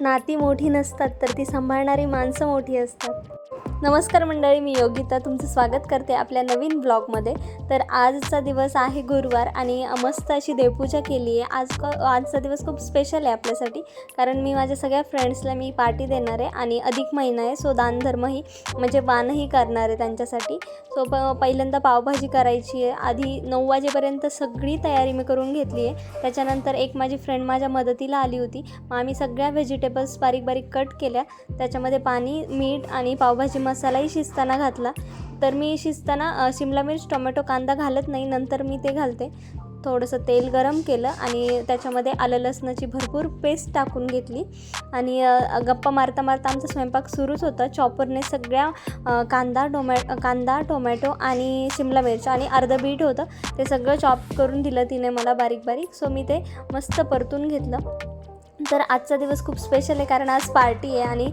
नाती मोठी नसतात तर ती सांभाळणारी माणसं मोठी असतात. नमस्कार मंडळी, मी योगिता तुमचं स्वागत करते आपल्या नवीन ब्लॉगमध्ये. तर आजचा दिवस आहे गुरुवार आणि मस्त अशी देवपूजा केली आहे. आजचा दिवस खूप स्पेशल आहे आपल्यासाठी, कारण मी माझ्या सगळ्या फ्रेंड्सला मी पार्टी देणार आहे आणि अधिक महिना आहे, सो दानधर्मही म्हणजे वानही करणार आहे त्यांच्यासाठी. सो पहिल्यांदा पावभाजी करायची आहे. आधी 9 वाजेपर्यंत सगळी तयारी मी करून घेतली आहे. त्याच्यानंतर एक माझी फ्रेंड माझ्या मदतीला आली होती. मग आम्ही सगळ्या व्हेजिटेबल्स बारीक बारीक कट केल्या, त्याच्यामध्ये पाणी, मीठ आणि पावभाजी मसालाही शिजताना घातला. तर मी शिजताना शिमला मिर्च, टोमॅटो, कांदा घालत नाही, नंतर मी ते घालते. थोडंसं तेल गरम केलं आणि त्याच्यामध्ये आलं लसणाची भरपूर पेस्ट टाकून घेतली आणि गप्पा मारता मारता आमचा स्वयंपाक सुरूच होता. चॉपरने सगळ्या कांदा, टोमॅटो आणि शिमला मिर्च आणि अर्धं बीट होतं ते सगळं चॉप करून दिलं तिने मला बारीक बारीक. सो मी ते मस्त परतून घेतलं. तर आजचा दिवस खूप स्पेशल आहे, कारण आज पार्टी आहे आणि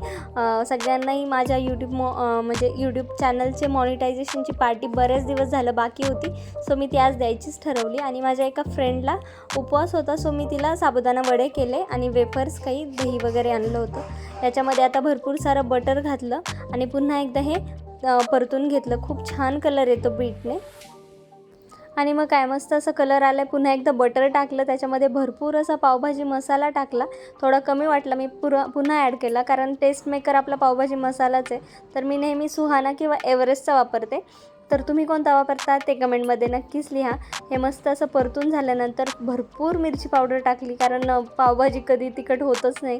सगळ्यांनाही माझ्या यूट्यूब चॅनलचे मॉनिटायझेशनची पार्टी बरेच दिवस झालं बाकी होती. सो मी ती आज द्यायचीच ठरवली आणि माझ्या एका फ्रेंडला उपवास होता, सो मी तिला साबुदाणा वडे केले आणि वेफर्स, काही दही वगैरे आणलं होतं. याच्यामध्ये आता भरपूर सारं बटर घातलं आणि पुन्हा एकदा हे परतून घेतलं. खूप छान कलर येतो बीटने आणि मग काय मस्त असं कलर आला. पुन्हा एकदा बटर टाकलं, त्याच्यामध्ये भरपूर असा पावभाजी मसाला टाकला. थोडा कमी वाटला, मी पुन्हा ॲड केला, कारण टेस्ट मेकर आपला पावभाजी मसालाच आहे. तर मी नेहमी सुहाना किंवा एव्हरेस्टचा वापरते. तर तुम्ही कोणता वापरता ते कमेंटमध्ये नक्कीच लिहा. हे मस्त असं परतून झाल्यानंतर भरपूर मिरची पावडर टाकली, कारण पावभाजी कधी तिखट होतच नाही.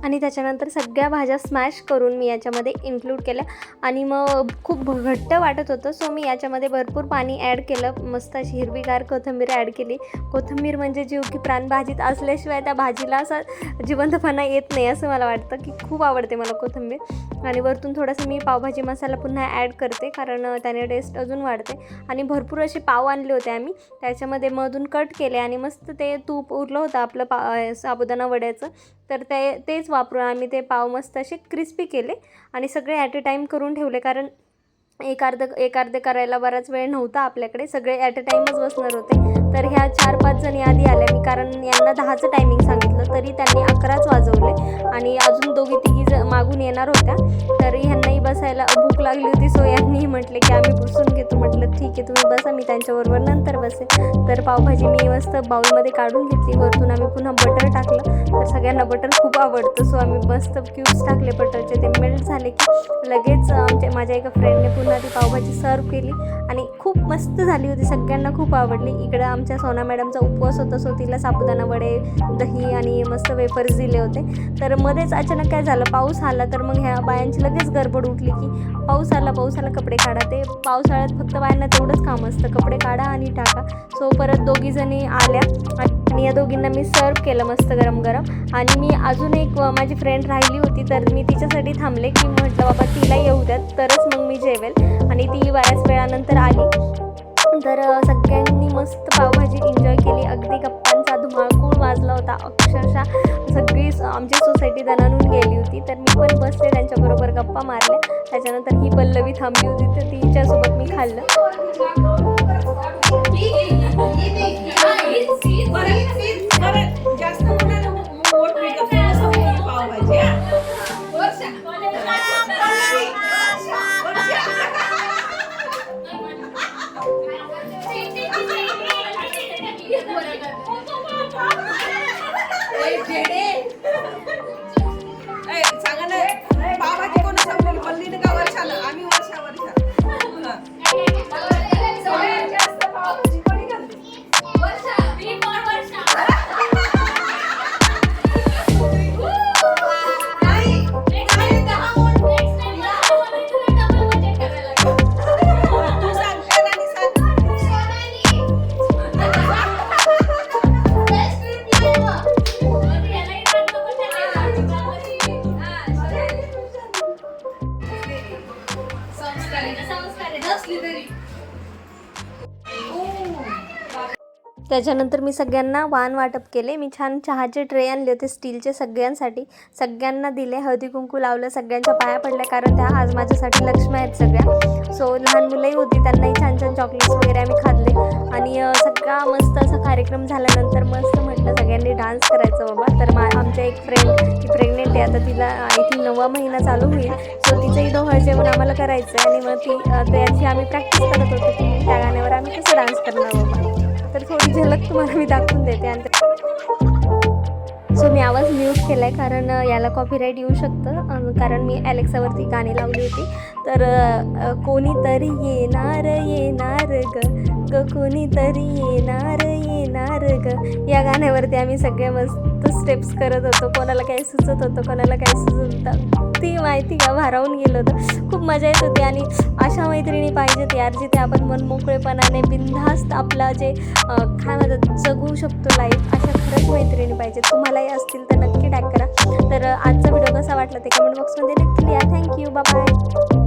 आणि त्याच्यानंतर सगळ्या भाज्या स्मॅश करून मी याच्यामध्ये इन्क्लूड केल्या आणि मग खूप घट्ट वाटत होतं. सो मी याच्यामध्ये भरपूर पाणी ॲड केलं. मस्त अशी हिरवीगार कोथिंबीर ॲड केली. कोथिंबीर म्हणजे जीव की प्राण, भाजीत असल्याशिवाय त्या भाजीला असा जिवंतपणा येत नाही, असं मला वाटतं की खूप आवडते मला कोथिंबीर. आणि वरतून थोडंसं मी पावभाजी मसाला पुन्हा ॲड करते, कारण त्याने टेस्ट अजून वाढते. आणि भरपूर असे पाव आणले होते आम्ही, त्याच्यामध्ये मधून कट केले आणि मस्त ते तूप उरलं होतं आपलं साबुदाणा वड्याचं, तर तेच वापरून आम्ही ते पाव मस्त असे क्रिस्पी केले आणि सगळे ॲट अ टाईम करून ठेवले, कारण एक अर्धे करायला बराच वेळ नव्हता आपल्याकडे. सगळे ॲट अ टाईमच बसणार होते. तर ह्या 4-5 जणी आधी आल्या, मी कारण यांना 10चं टायमिंग सांगितलं, तरी त्यांनी 11च वाजवले आणि अजून 2-3 मागून येणार होत्या. तर ह्यांनाही बसायला भूक लागली होती, सो यांनी म्हटले की आम्ही बसून घेतो. म्हटलं ठीक आहे, तुम्ही बसा, मी त्यांच्याबरोबर नंतर बसे. तर पावभाजी मी मस्त बाउलमध्ये काढून घेतली. वरतून आम्ही पुन्हा बटर टाकलं, तर सगळ्यांना बटर खूप आवडतं, सो आम्ही मस्त क्यूब्स टाकले बटरचे. ते मेल्ट झाले की लगेच माझ्या एका फ्रेंडने पुन्हा ती पावभाजी सर्व केली आणि खूप मस्त झाली होती. सगळ्यांना खूप आवडली. इकडं आमच्या सोना मॅडमचा उपवास होता, सो तिला साबुदाणा वडे, दही आणि मस्त वेफर्स दिले होते. तर मध्येच अचानक काय झालं, पाऊस आला. तर मग ह्या बायांची लगेच गडबड उठली की पाऊस आला कपडे काढा. ते पावसाळ्यात फक्त बायांना तेवढंच काम असतं, कपडे काढा आणि टाका. सो परत 2 जणी आल्या आणि या दोघींना मी सर्व केलं मस्त गरम गरम. आणि मी अजून एक माझी फ्रेंड राहिली होती, तर मी तिच्यासाठी थांबले की म्हटलं बाबा तिला येऊ द्यात, तरच मग मी जेवेल. आणि ती बऱ्याच वेळानंतर आली. तर सगळ्यांनी मस्त पावभाजी एन्जॉय केली. अगदी गप्पांचा धुमाकूळ वाजला होता. अक्षरशः सगळी आमची सोसायटी दणानून गेली होती. तर मी पण बसले, त्यांच्याबरोबर गप्पा मारल्या. त्याच्यानंतर ही पल्लवी थांबली होती, तर तिच्यासोबत मी खाल्लं. त्याच्यानंतर मी सगळ्यांना वाण वाटप केले. मी छान चहाचे ट्रे आणले होते स्टीलचे सगळ्यांसाठी, सगळ्यांना दिले. हळदी कुंकू लावलं, सगळ्यांच्या पाया पडल्या, कारण त्या आज माझ्यासाठी लक्ष्मी आहेत सगळ्या. सो लहान मुलंही होती, त्यांनाही छान छान चॉकलेट्स वगैरे आम्ही खाल्ले. आणि सगळा मस्त असा कार्यक्रम झाल्यानंतर मस्त म्हटलं सगळ्यांनी डान्स करायचं बाबा. तर आमच्या एक फ्रेंड ती प्रेग्नेंट छोटे, आता तिला आय थिंक 9वा महिना चालू होईल. सो तिचंही डोहाळ जेवण आम्हाला करायचं आहे आणि मग त्याची आम्ही प्रॅक्टिस करत होतो की त्या गाण्यावर आम्ही कसं डान्स करणार बाबा. तर थोडी झलक तुम्हाला मी दाखवून देते. आणि सो मी आवाज म्यूट केला आहे कारण याला कॉपीराईट येऊ शकतं, कारण मी ॲलेक्सावरती गाणी लावली होती. तर कोणीतरी येणार येणार ग कोणीतरी येणार येणार ग, या गाण्यावरती आम्ही सगळे मस्त स्टेप्स करत होतो. कोणाला काय सुचत होतं, कोणाला काय सुचत होतं ती माहिती का भारावून गेलो होतं. खूप मजा येत होती. आणि अशा मैत्रिणी पाहिजेत यार, जिथे आपण मनमोकळेपणाने बिनधास्त आपला जे काय म्हणतात जगू शकतो लाईफ, अशा खरंच मैत्रिणी पाहिजेत. तुम्हालाही असतील तर नक्की टॅग करा. तर आजचा व्हिडिओ कसा वाटला ते कमेंट बॉक्समध्ये नक्की लिहा. Thank you, bye bye.